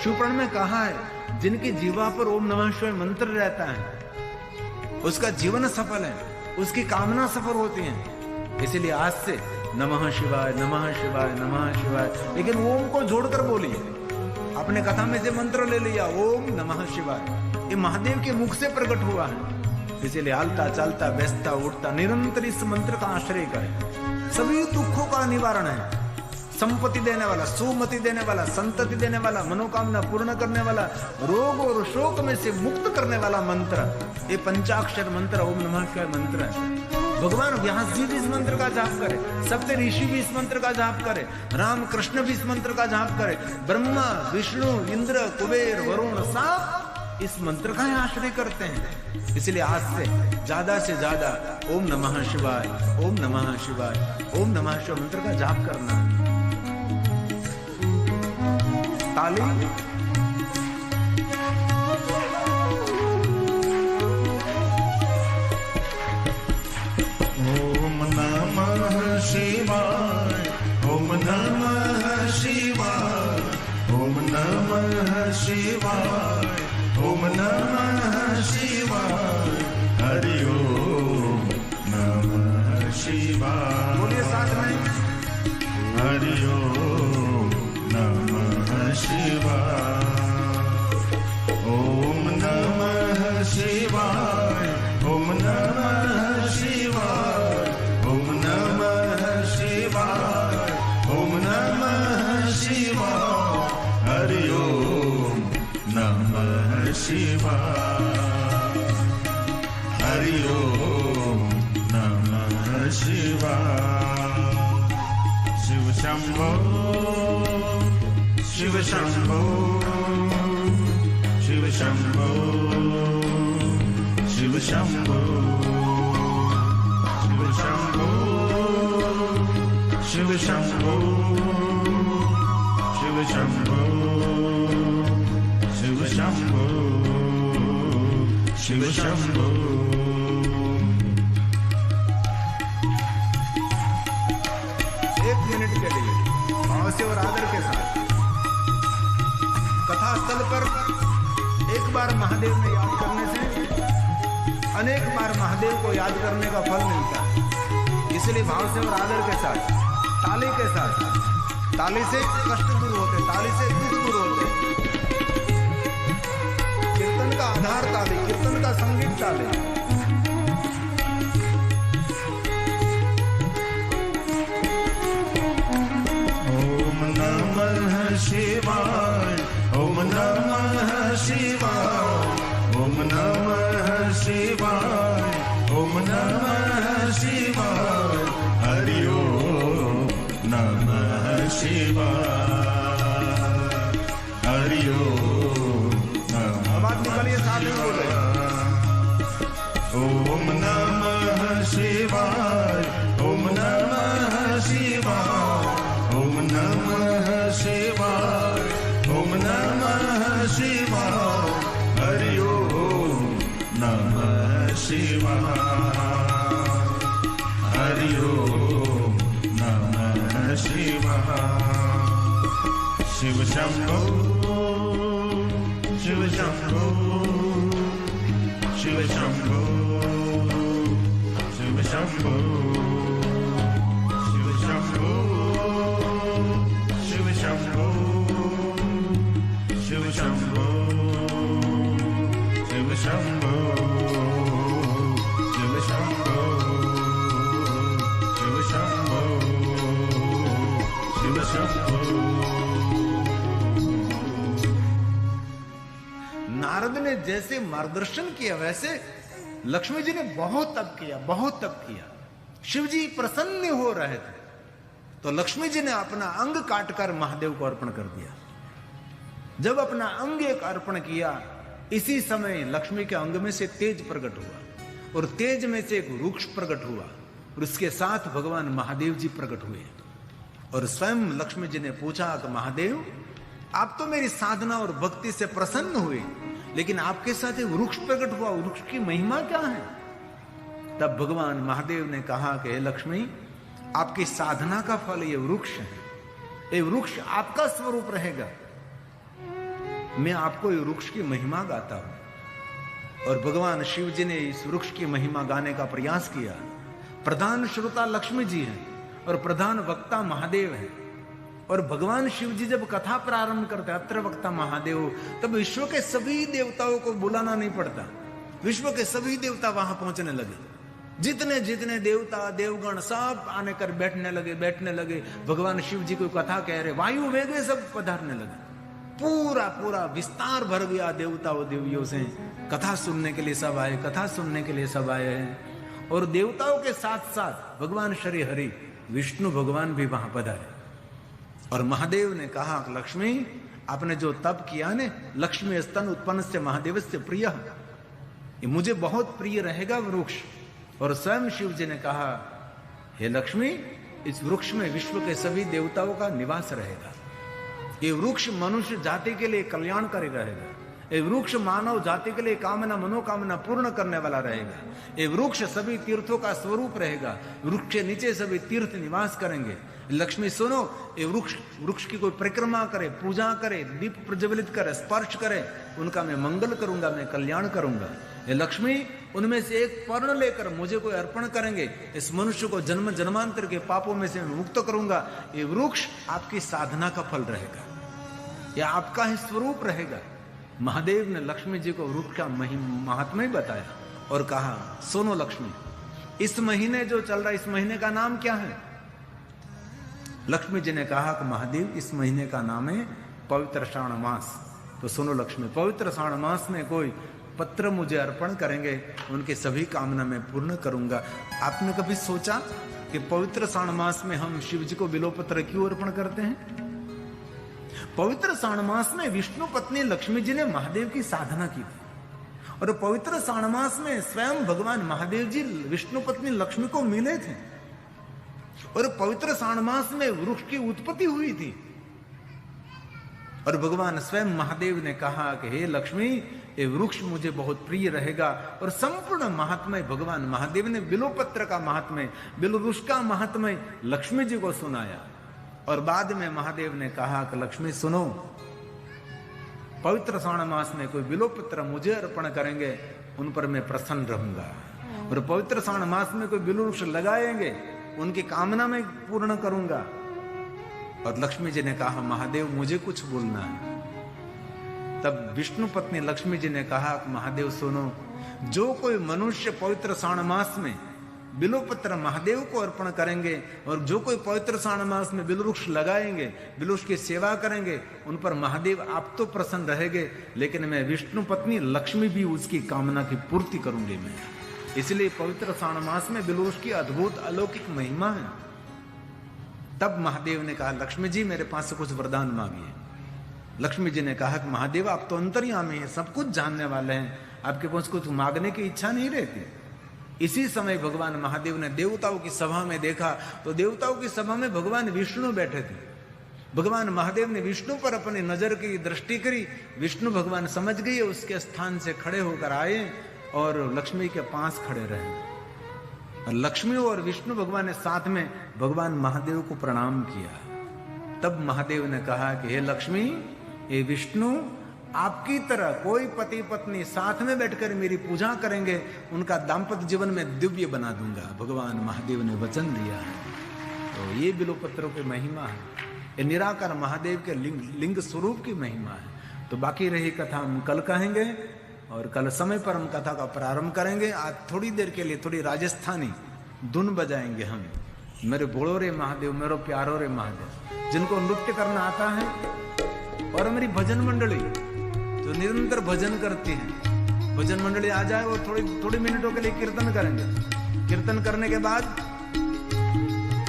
शिवपुराण में कहा है जिनकी जीवा पर ओम नमः शिवाय मंत्र रहता है उसका जीवन सफल है, उसकी कामना सफल होती है। इसीलिए आज से नमः शिवाय नमः शिवाय नमः शिवाय, लेकिन ओम को जोड़कर बोलिए। अपने कथा में से मंत्र ले लिया ओम नमः शिवाय, ये महादेव के मुख से प्रकट हुआ है। इसीलिए हालता चलता बैठता उठता निरंतर इस मंत्र का आश्रय करें। सभी दुखों का निवारण है। संपत्ति देने वाला, सुमति देने वाला, संतति देने वाला, मनोकामना पूर्ण करने वाला, रोग और शोक में से मुक्त करने वाला मंत्र, ये पंचाक्षर मंत्र ओम नमः शिवाय मंत्र है। भगवान व्यास जी भी इस मंत्र का जाप करे, सप्त ऋषि भी इस मंत्र का जाप करे, राम कृष्ण भी इस मंत्र का जाप करे, ब्रह्मा विष्णु इंद्र कुबेर वरुण सब इस मंत्र का आश्रय करते हैं। इसलिए आज से ज्यादा ओम नमः शिवाय ओम नमः शिवाय ओम नमः शिवाय मंत्र का जाप करना। ताली ओम नमः शिवाय ओम नमः शिवाय ओम नमः शिवाय ओम नमः शिवाय हरि ओम नमः शिवाय। बोलिए साथ में हरि ओम नमः शिवाय ओम नमः शिवाय ओम नमः शिवाय ओम नमः शिवाय ओम नमः शिवाय हरि ओम नमः शिवाय हरि ओम नमः शिवाय। शिव शंभो शिव शंभो शिव शंभो शिव शंभो शिव शंभो शिव शंभो शिव शंभो शिव शंभो शिव शंभो। एक मिनट के लिए भाव से और आदर के साथ कथा स्थल पर एक बार महादेव में याद करने से अनेक बार महादेव को याद करने का फल मिलता है। इसलिए भाव से और आदर के साथ ताली के साथ, ताली से कष्ट दूर होते, ताली से दुख दूर होते। कीर्तन का आधार ताली, कीर्तन का संगीत ताली। शिवाय ओम नमः शिवाय ओम नमः शिवाय ओम नमः शिवाय हरि ओम नमः शिवाय हरि ओम आवाज निकालिए साथ में बोले ओम नमः शिवाय ओम नमः शिवाय ओम नमः शिवाय ओम नमः शिवाय हरि ओम नमः शिवाय हरि ओम नमः शिवाय। शिव शंभो शिव शंभो शिव शंभो शिव शंभो शिव शंभो शिव शंभो शिव शंभो शिव शंभो शिव शंभो शिव शंभो शिव शंभो। नारद ने जैसे मार्गदर्शन किया वैसे लक्ष्मी जी ने बहुत तप किया, बहुत तप किया। शिव जी प्रसन्न हो रहे थे तो लक्ष्मी जी ने अपना अंग काटकर महादेव को अर्पण कर दिया। जब अपना अंग एक अर्पण किया, इसी समय लक्ष्मी के अंग में से तेज प्रकट हुआ और तेज में से एक वृक्ष प्रकट हुआ और उसके साथ भगवान महादेव जी प्रकट हुए। और स्वयं लक्ष्मी जी ने पूछा कि महादेव, आप तो मेरी साधना और भक्ति से प्रसन्न हुए, लेकिन आपके साथ एक वृक्ष प्रकट हुआ, वृक्ष की महिमा क्या है? तब भगवान महादेव ने कहा कि लक्ष्मी, आपकी साधना का फल ये वृक्ष है, ये वृक्ष आपका स्वरूप रहेगा। मैं आपको ये वृक्ष की महिमा गाता हूं। और भगवान शिव जी ने इस वृक्ष की महिमा गाने का प्रयास किया। प्रधान श्रोता लक्ष्मी जी हैं और प्रधान वक्ता महादेव है। और भगवान शिव जी जब कथा प्रारंभ करते अत्र वक्ता महादेव, तब विश्व के सभी देवताओं को बुलाना नहीं पड़ता। विश्व के सभी देवता वहां पहुंचने लगे। जितने जितने देवता देवगण सब आने कर बैठने लगे। भगवान शिव जी को कथा कह रहे, वायु वेगे सब पधारने लगे। पूरा पूरा विस्तार भर गया देवताओं देवियों से। कथा सुनने के लिए सब आए, कथा सुनने के लिए सब आए हैं। और देवताओं के साथ साथ भगवान श्री हरि विष्णु भगवान भी वहां पधारे। और महादेव ने कहा, लक्ष्मी आपने जो तप किया ने, लक्ष्मी स्तन उत्पन्न से महादेव से प्रिय, ये मुझे बहुत प्रिय रहेगा वृक्ष। और स्वयं शिव जी ने कहा, हे लक्ष्मी, इस वृक्ष में विश्व के सभी देवताओं का निवास रहेगा। ये वृक्ष मनुष्य जाति के लिए कल्याणकारी रहेगा। ये वृक्ष मानव जाति के लिए कामना मनोकामना पूर्ण करने वाला रहेगा। ये वृक्ष सभी तीर्थों का स्वरूप रहेगा। वृक्ष के नीचे सभी तीर्थ निवास करेंगे। लक्ष्मी सुनो, ये वृक्ष की कोई परिक्रमा करे, पूजा करे, दीप प्रज्वलित करे, स्पर्श करे, उनका मैं मंगल करूंगा, मैं कल्याण करूंगा। ये लक्ष्मी उनमें से एक पर्ण लेकर मुझे कोई अर्पण करेंगे, इस मनुष्य को जन्म जन्मांतर के पापों में से मुक्त करूंगा। ये वृक्ष आपकी साधना का फल रहेगा, यह आपका ही स्वरूप रहेगा। महादेव ने लक्ष्मी जी को वृक्ष का महात्म्य बताया और कहा, सुनो लक्ष्मी, इस महीने जो चल रहा है, इस महीने का नाम क्या है? लक्ष्मी जी ने कहा कि महादेव, इस महीने का नाम है पवित्र श्रावण मास। तो सुनो लक्ष्मी, पवित्र श्रावण मास में कोई पत्र मुझे अर्पण करेंगे, उनके सभी कामना मैं पूर्ण करूंगा। आपने कभी सोचा कि पवित्र श्रावण मास में हम शिव जी को बिल्वपत्र क्यों अर्पण करते हैं? पवित्र श्रावण मास में विष्णु पत्नी लक्ष्मी जी ने महादेव की साधना की थी। और पवित्र श्रावण मास में स्वयं भगवान महादेव जी विष्णु पत्नी लक्ष्मी को मिले थे। और पवित्र श्रावण मास में वृक्ष की उत्पत्ति हुई थी। और भगवान स्वयं महादेव ने कहा कि हे लक्ष्मी, ये वृक्ष मुझे बहुत प्रिय रहेगा। और संपूर्ण महात्म्य भगवान महादेव ने बिल्वपत्र का महात्म्य, बिल्ववृक्ष का महात्म्य लक्ष्मी जी को सुनाया। और बाद में महादेव ने कहा कि लक्ष्मी सुनो, पवित्र श्रावण मास में कोई बिल्वपत्र मुझे अर्पण करेंगे, उन पर मैं प्रसन्न रहूंगा। और पवित्र श्रावण मास में कोई बिल्ववृक्ष लगाएंगे, उनकी कामना में पूर्ण करूंगा। और लक्ष्मी जी ने कहा, महादेव मुझे कुछ बोलना है। तब विष्णु पत्नी लक्ष्मी जी ने कहा, महादेव सुनो, जो कोई मनुष्य पवित्र श्रावण मास में बिल्वपत्र महादेव को अर्पण करेंगे और जो कोई पवित्र श्रावण मास में बिल्ववृक्ष लगाएंगे, बिल्ववृक्ष की सेवा करेंगे, उन पर महादेव आप तो प्रसन्न रहेंगे, लेकिन मैं विष्णु पत्नी लक्ष्मी भी उसकी कामना की पूर्ति करूंगी मैं। इसलिए पवित्र श्रावण मास में बिल्ववृक्ष की अद्भुत अलौकिक महिमा है। तब महादेव ने कहा, लक्ष्मी जी मेरे पास से कुछ वरदान मांगिए। लक्ष्मी जी ने कहा कि महादेव आप तो अंतर्यामी हैं, सब कुछ जानने वाले हैं, आपके पास कुछ मांगने की इच्छा नहीं रहती। इसी समय भगवान महादेव ने देवताओं की सभा में देखा, तो देवताओं की सभा में भगवान विष्णु बैठे थे। भगवान महादेव ने विष्णु पर अपनी नजर की दृष्टि करी, विष्णु भगवान समझ गए, उसके स्थान से खड़े होकर आए और लक्ष्मी के पास खड़े रहे। और लक्ष्मी और विष्णु भगवान ने साथ में भगवान महादेव को प्रणाम किया। तब महादेव ने कहा कि हे लक्ष्मी, हे विष्णु, आपकी तरह कोई पति पत्नी साथ में बैठकर मेरी पूजा करेंगे, उनका दाम्पत्य जीवन में दिव्य बना दूंगा। भगवान महादेव ने वचन दिया है। तो ये बिल्वपत्रों की महिमा है, ये निराकार महादेव के लिंग स्वरूप की महिमा है। तो बाकी रही कथा हम कल कहेंगे और कल समय पर हम कथा का प्रारंभ करेंगे। आज थोड़ी देर के लिए थोड़ी राजस्थानी धुन बजाएंगे हम। मेरे भोलो रे महादेव, मेरे प्यारो रे महादेव, जिनको नृत्य करना आता है, और मेरी भजन मंडली जो निरंतर भजन करती है, भजन मंडली आ जाए और थोड़ी मिनटों के लिए कीर्तन करेंगे। कीर्तन करने के बाद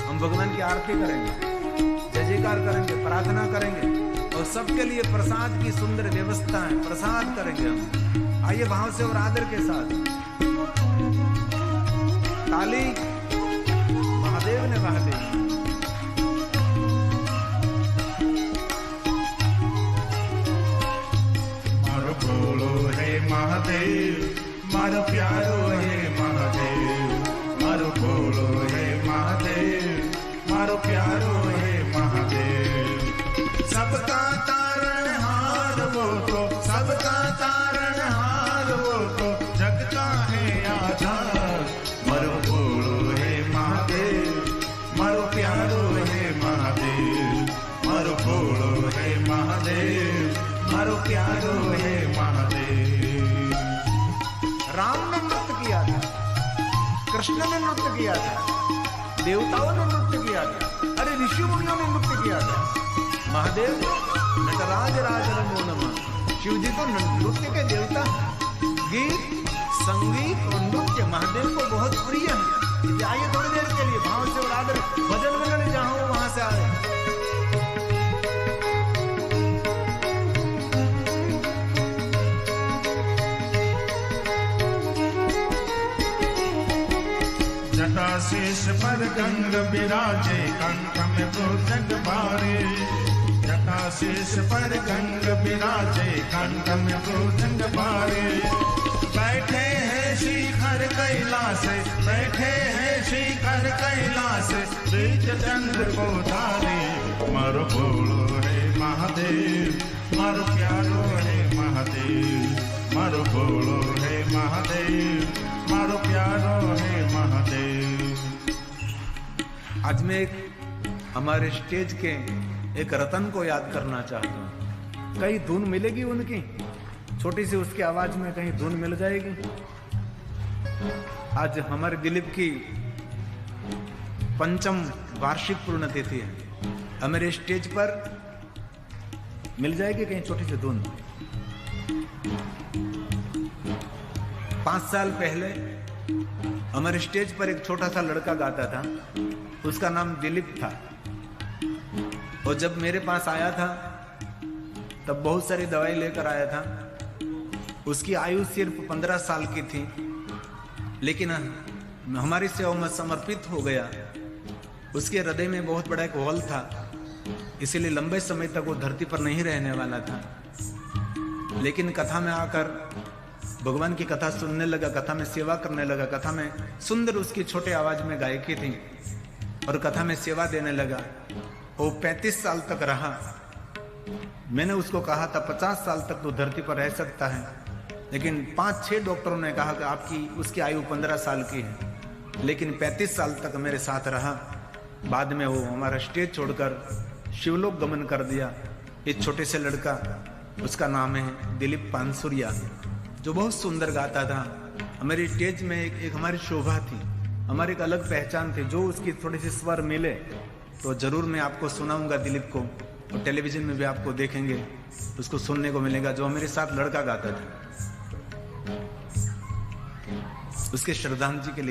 हम भगवान की आरती करेंगे, जय जयकार करेंगे, प्रार्थना करेंगे और सबके लिए प्रसाद की सुंदर व्यवस्था है, प्रसाद करेंगे हम। आइए भाव से और आदर के साथ ताली। महादेव ने महादेव महादेव, मारो प्यारो हे महादेव, मारो भोलो हे महादेव, मारो प्यारो हे महादेव। सबका तारण हार वो तो मारो प्यारो है महादेव। राम ने नृत्य किया था, कृष्ण ने नृत्य किया था, देवताओं ने नृत्य किया था, अरे ऋषि मुनियों ने नृत्य किया था। महादेव नटराज राज नमो नमः। शिव जी तो नृत्य के देवता हैं। गीत, संगीत और नृत्य महादेव को बहुत प्रिय है। आइए थोड़ी देर के लिए भाव से उड़ाकर भजन मंडली जहां हो वहां से आए। जटाशीष पर गंग विराजे कंठ में भुजंग भारे। जटाशीष पर गंग विराजे कंठ में भुजंग भारे। बैठे हैं शिखर कैलाश, बैठे हैं शिखर कैलाश, बीच चंद्र को धारे। मारो भोलो है महादेव, मारो प्यारो है महादेव, मारो भोलो है महादेव, मारो प्यारो है महादेव। आज मैं हमारे स्टेज के एक रतन को याद करना चाहता हूँ। कहीं धुन मिलेगी उनकी, छोटी सी उसकी आवाज में कहीं धुन मिल जाएगी। आज हमारे दिलीप की 5वीं वार्षिक पुण्यतिथि है। हमारे स्टेज पर मिल जाएगी कहीं छोटी सी धुन। 5 साल पहले हमारे स्टेज पर एक छोटा सा लड़का गाता था, उसका नाम दिलीप था। और जब मेरे पास आया था तब बहुत सारी दवाई लेकर आया था। उसकी आयु सिर्फ 15 साल की थी, लेकिन हमारी सेवा में समर्पित हो गया। उसके हृदय में बहुत बड़ा एक होल था, इसीलिए लंबे समय तक वो धरती पर नहीं रहने वाला था। लेकिन कथा में आकर भगवान की कथा सुनने लगा, कथा में सेवा करने लगा। कथा में सुंदर उसकी छोटे आवाज में गायकी थी और कथा में सेवा देने लगा। वो 35 साल तक रहा। मैंने उसको कहा था 50 साल तक तो धरती पर रह सकता है, लेकिन 5-6 डॉक्टरों ने कहा कि उसकी आयु 15 साल की है। लेकिन 35 साल तक मेरे साथ रहा। बाद में वो हमारा स्टेज छोड़कर शिवलोक गमन कर दिया। एक छोटे से लड़का, उसका नाम है दिलीप पानसुरिया, जो बहुत सुंदर गाता था। हमारी स्टेज में एक हमारी शोभा थी, हमारी एक अलग पहचान थी। जो उसकी थोड़ी सी स्वर मिले तो जरूर मैं आपको सुनाऊंगा दिलीप को, और टेलीविजन में भी आपको देखेंगे, उसको सुनने को मिलेगा। जो मेरे साथ लड़का गाता था, उसके श्रद्धांजलि के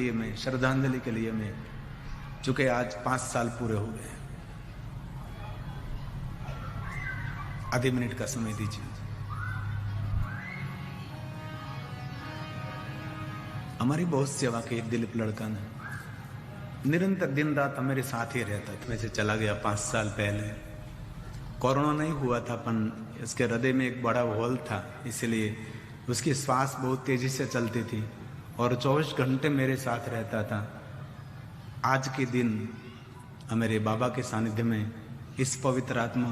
लिए मैं चूंकि आज 5 साल पूरे हो गए। आधे मिनट का समय दीजिए। हमारी बहुत सेवा की दिलीप लड़का ने, निरंतर दिन रात हमारे साथ ही रहता था। वैसे चला गया 5 साल पहले। कोरोना नहीं हुआ था, पर इसके हृदय में एक बड़ा होल था, इसलिए उसकी श्वास बहुत तेजी से चलती थी और 24 घंटे मेरे साथ रहता था। आज के दिन हमारे बाबा के सानिध्य में इस पवित्र आत्मा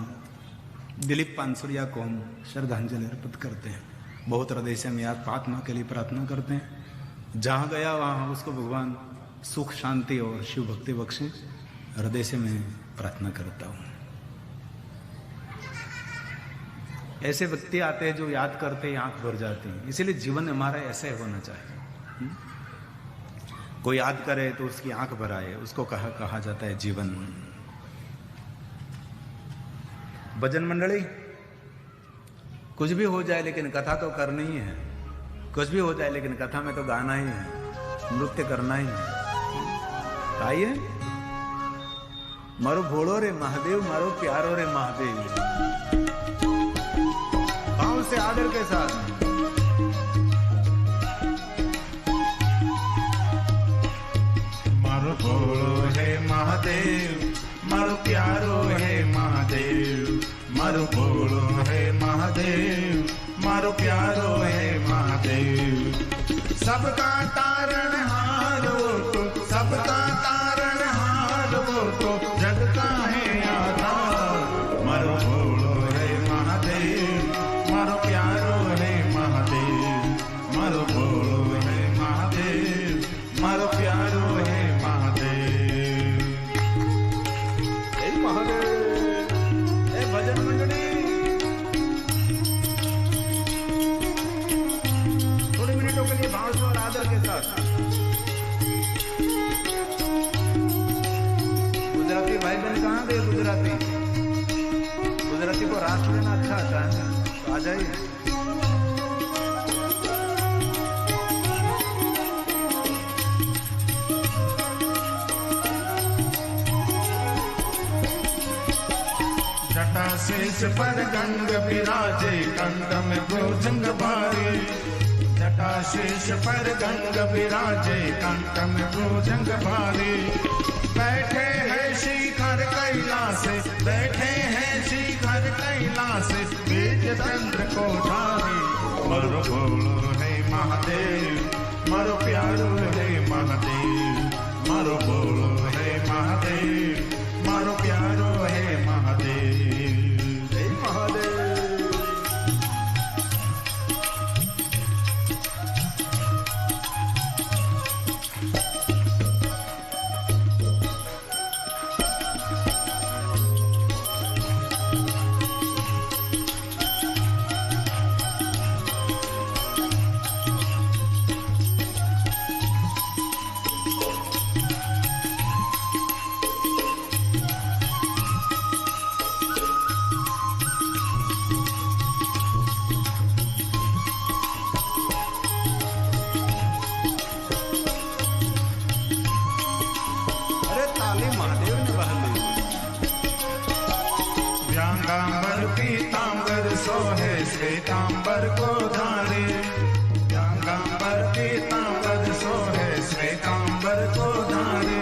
दिलीप पानसुरिया को हम श्रद्धांजलि अर्पित करते हैं। बहुत हृदय से हम याद आत्मा के लिए प्रार्थना करते हैं। जहाँ गया वहाँ उसको भगवान सुख, शांति और शिव भक्ति बख्शे। हृदय से मैं प्रार्थना करता हूँ। ऐसे व्यक्ति आते हैं जो याद करते हैं आंख भर जाती है। इसीलिए जीवन हमारा ऐसा ही होना चाहिए। कोई याद करे तो उसकी आंख भर आए, उसको कहा जाता है जीवन। भजन मंडली, कुछ भी हो जाए लेकिन कथा तो करनी ही है। कुछ भी हो जाए लेकिन कथा में तो गाना ही है, नृत्य करना ही है। आइए, मारो भोलो रे महादेव, मारो प्यारो रे महादेव। भाव से आदर के साथ मारो भोलो है महादेव, मारो प्यारो है महादेव, मारो भोलो है महादेव, मारो प्यारो है महादेव। सबका तारण हार वो तो, सबका तारण हार वो तो, जग का है आधार। मारो भोलो है महादेव, मारो प्यारो है महादेव, मारो भोलो है महादेव, मारो प्यारो है महादेव। महादेव। भजन मंडली, अच्छा आता है तो आ जाइए। जटाशेष पर गंग विराजे कंठ में भुजंग भारी। जटाशेष पर गंग विराजे कंठ में भुजंग भारी। बैठे हैं शिखर कैलाश, बैठे हैं शिखर कैलाश, बीज चंद्र को धारी। मरो बोलो है महादेव, मरो प्यारो है महादेव, मरो बोलो है महादेव, मरो प्यारो है महादेव। जय महादेव। सोहे श्वेतांबर को धारे। गंगांबर पीतांबर सोहे श्वेतांबर को धारे।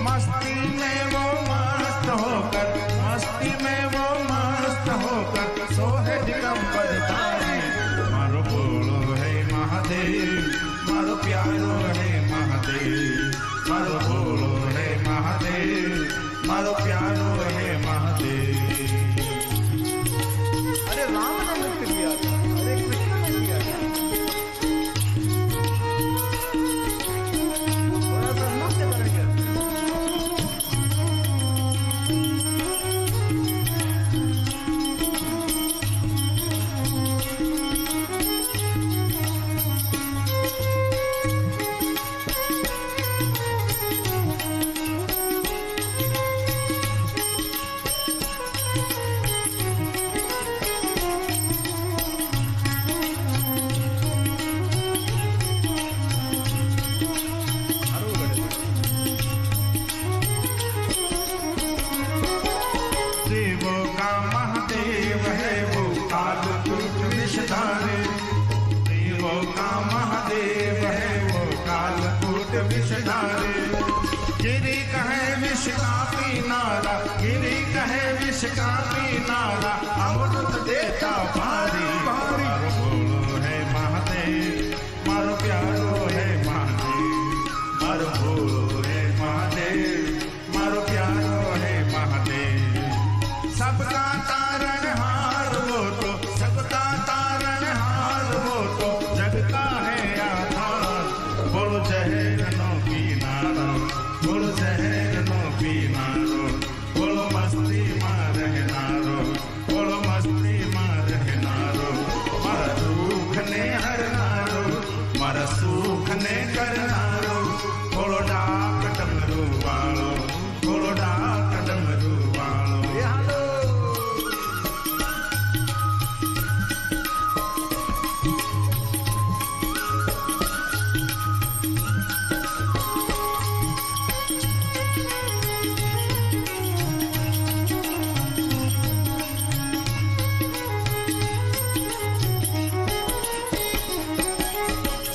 मस्ती में वो मस्त होकर, मस्ती में वो मस्त होकर सोहे दिगंबर धारे। मारो बोलो है महादेव, मारो प्यारो है महादेव, मारो बोलो है महादेव, मारो प्यारो है महादेव। अरे राम ने मुक्त किया था, अरे कृष्ण ने किया था। थोड़ा सा नृत्य कर गया। देवों का महादेव है वो कालकूट विषधारे। गिरी कहे विष का पीनारा, गिरी कहे विष का पीनारा, अमृत देता भारी। मारो बोलो है महादेव, मारो प्यारो है महादेव, मारो बोलो है महादेव, मारो प्यारो है महादेव। सबका तारण हार वो तो, सबका तारण हार वो तो, जगता है आधार। बोलो जहर नो पीनारो, बोलो जहर नो पीनारो, बोलो मस्ती मां रहनारो, बोलो मस्ती मां रहनारो। मारा दुख ने हरनारो, मारा सुख ने करनारो, बोलो डाक डमरू वालो, बोलो डाक डमरू वालो।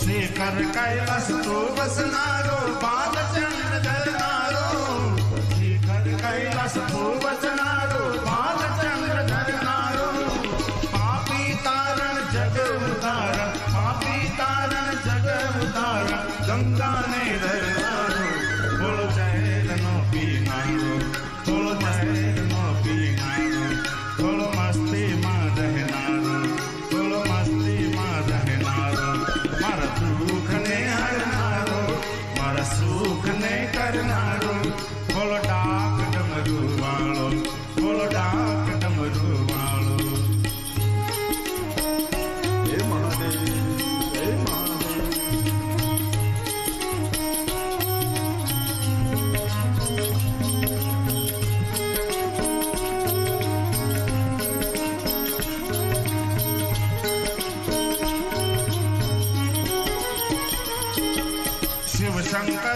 शिखर कैलाश तो बसनारो, बालचंद्र धरनारो। शिखर कैलाश तो बसनारो, बालचंद्र धरनारो। पापी तारण जग उदारण, पापी तारण जग उदारण, गंगा ने धरनारो। बोलो जय नो पीनारो, बोलो जय नो पीनारो, बोलो मस्ती मां रहनारो, बोलो मस्ती मां रहनारो। मारा दुख ने हरनारो,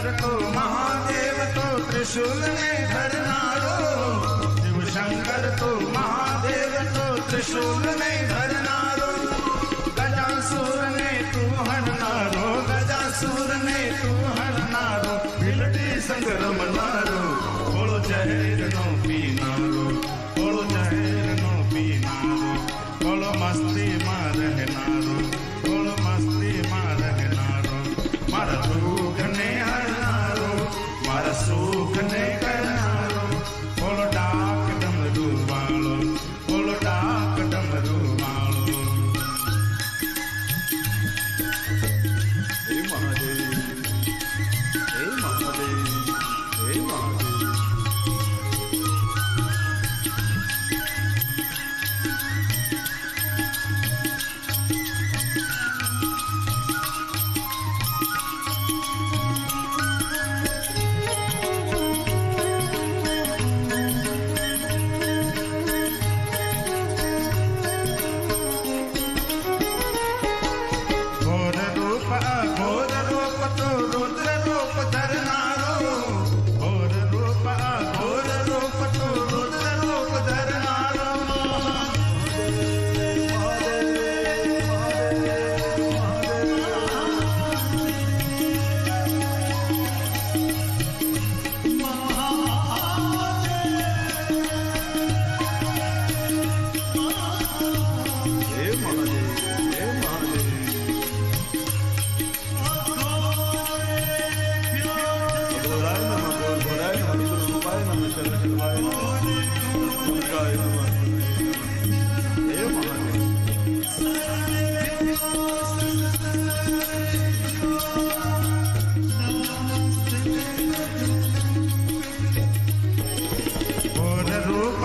शंकर तो महादेव तो त्रिशूल में धरनारो, शिव शंकर तो महादेव तो त्रिशूल में धरनारो, गजासुर ने तू हरनारो, गजासुर ने तू हरनारो, भिलटी संग्रम नारो, बोलो जहर नो पीनारो, बोलो जहर नो पीनारो, बोलो मस्ती मां रहनारो, बोलो मस्ती मां रहनारो, मारा दुख ने हरनारो, मारा सुख ने करनारो, बोलो डाक डमरू वालो, बोलो डाक डमरू वालो। हे महादेव, हे महादेव, हे महादेव। घोर रूप तो रुद्र रूप धरनारो, घोर रूप घोर रूप तो रुद्र रूप धरनारो, हे महादेव, हे महादेव। घोराय नमः, घोराय नमः, रूपाय नमः, शरणाय नमः, दुर्गाय नमः। हे महादेव। घोर रूप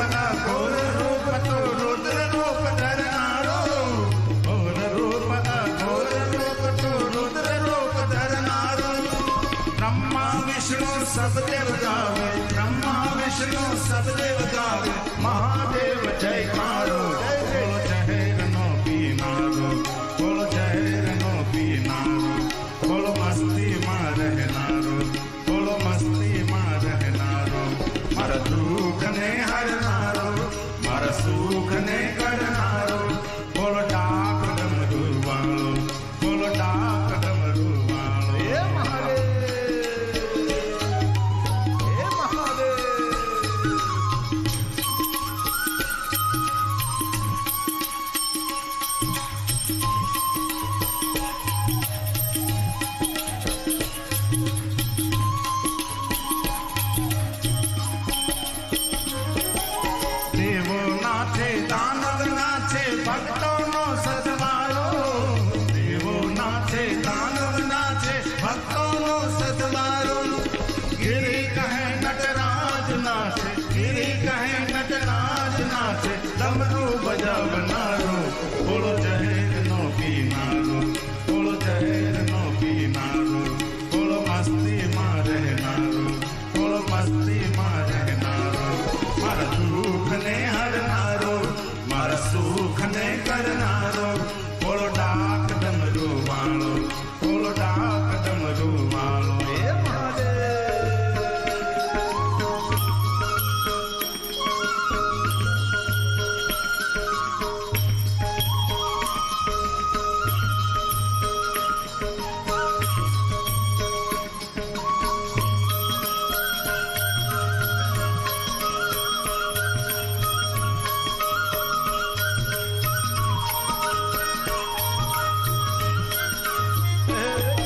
तो रुद्र रूप धरनारो, घोर रूप तो रुद्र रूप धरनारो, ब्रह्मा विष्णु सब देव गावे, ब्रह्मा विष्णु सब देव गावे, महादेव जयकारो, बोलो जहर नो पीनारो, बोलो जहर नो पीनारो, बोलो मस्ती मां रहनारो, बोलो मस्ती मां रहनारो, मारा दुख ने हरनारो, मारा सुख ने करनारो, बोलो डाक डमरू वालो, बोलो डाक डमरू वालो। हे महादेव, हे महादेव। देवो नाचे दानव नाचे भक्तों नो सदवारो, देवो नाचे दानव नाचे भक्तों नो सदवारो, गिरी कहे नटराज नाचे, गिरी कहे नटराज नाचे, डमरू बजावनारो, बोलो जहर नो पीनारो, बोलो जहर नो पीनारो, बोलो मस्ती मां रहनारो, बोलो मस्ती मां रहनारो, मारा दुख ने हरनारो, मारा सुख ने करनारो, बोलो डाक डमरू वालो, बोलो डाक डमरू वालो। हे महादेव।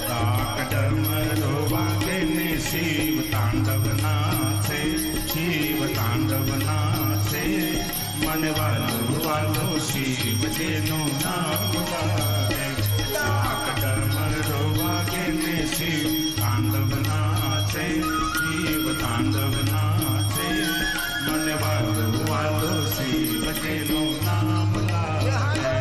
डाक डमरू वागे ने शिव तांडव नाचे, शिव तांडव नाचे, मन वालो वालो शिव जेनो नाम गावे, डाक डमरू वागे ने शिव तांडव नाचे, शिव तांडव नाचे, मन वालो वालो शिव जेनो नाम गावे।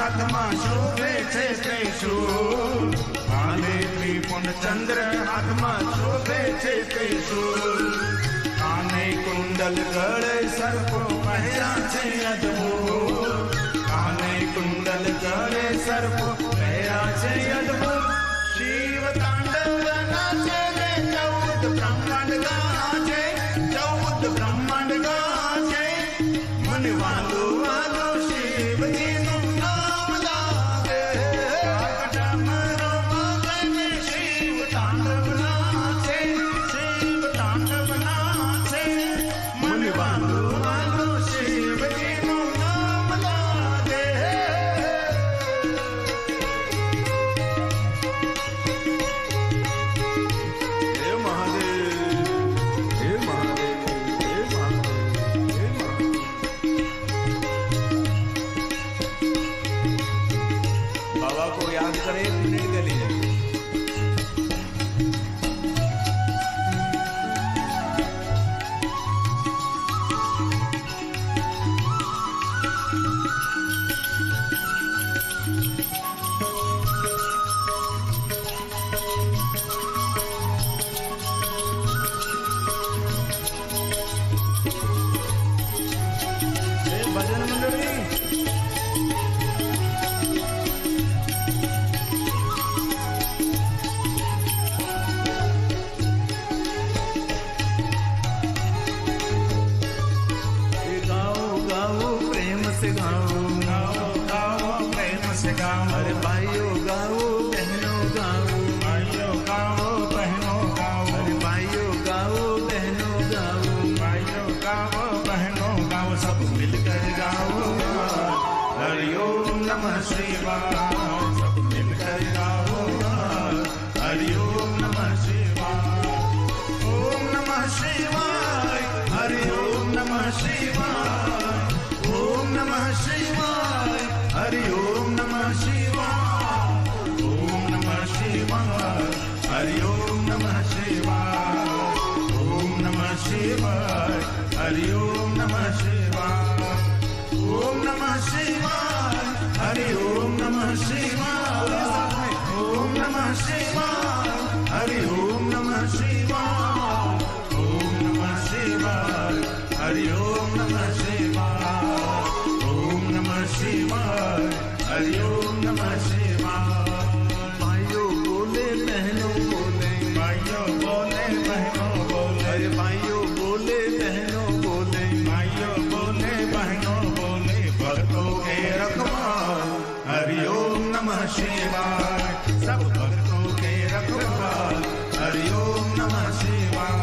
હાથમાં શોભે છે ત્રિશૂળ કાલે ત્રિપુંડ ચંદ્ર હાથમાં શોભે છે ત્રિશૂળ કાને કુંડલ ગળે સર્પ પહેર્યા છે અદ્ભુત કાને કુંડલ ગળે સર્પ પહેર્યા છે અદ્ભુત શિવ તાંડવ નાચે રે 14 બ્રહ્માંડ ગાજે 14 બ્રહ્માંડ ગાજે મન વાલો વાલો શિવજીનું નામ લાગે ડમરો વાગે શિવ તાંડવ નાચે શિવ તાંડવ નાચે મન વાલો વાલો શિવજીનું નામ લાગે હે મહાદેવ હે મહાદેવ હે મહાદેવ હે મહાદેવ बाबा को याद करें 1 मिनट के लिए भजन मंडली गाओ गाओ प्रेम से गाओ गाओ गाओ प्रेम से गाओ अरे भाइयों गाओ बहनों गाओ भाइयों गाओ बहनों गाओ अरे भाइयों गाओ बहनों गाओ भाइयों गाओ बहनों गाओ सब मिलकर गाओ हरि ओम नमः शिवाय सब मिलकर गाओ हरि ओम नमः शिवाय ओम नमः शिवाय हरि ओम नमः शिवाय ओम नमः शिवाय हरि ओम नमः शिवाय ओम नमः शिवाय हरि ओम नमः शिवाय ओम नमः शिवाय हरि ओम नमः शिवाय ओम नमः शिवाय हरि ओम नमः शिवाय ओम नमः शिवाय हरि ओम नमः शिवाय ओम नमः शिवाय हरि ओम नमः शिवाय ओम नमः शिवाय हरि ओम नमः शिवाय भाइयों बोले बहनों बोले भाइयों बोले बहनों बोले अरे भाइयों बोले बहनों बोले भाइयों बोले बहनों बोले भक्तों के रखवाल हरि ओम नमः शिवाय सब भक्तों के रखवाल हरि ओम नमः शिवाय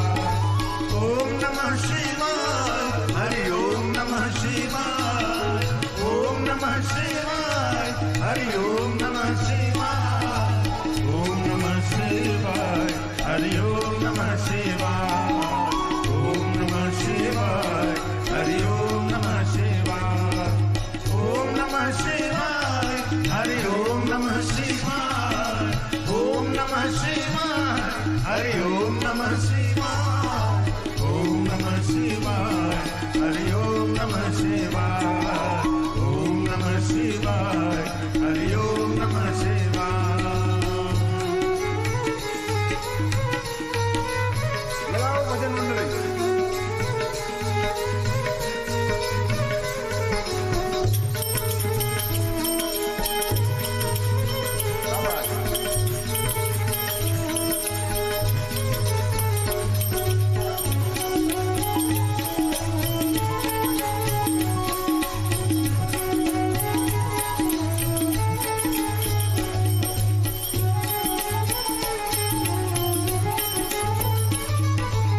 ओम नमः शिवाय हरि ओम नमः शिवाय ओम नमः शिवाय हरि ओम नमः शिवाय ओम नमः शिवाय हरि ओम नमः शिवाय ओम नमः शिवाय हरि ओम नमः शिवाय ओम नमः शिवाय हरि ओम नमः शिवाय ओम नमः शिवाय हरि ओम नमः शिवाय ओम नमः शिवाय हरि ओम नमः शिवाय ओम नमः शिवाय हरि ओम नमः शिवाय लगाओ भजन मंडली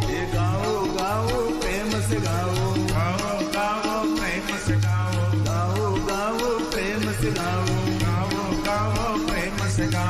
ये गाओ गाओ प्रेम से गाओ गाओ गाओ प्रेम से गाओ गाओ गाओ प्रेम से गाओ गाओ गाओ प्रेम से गाओ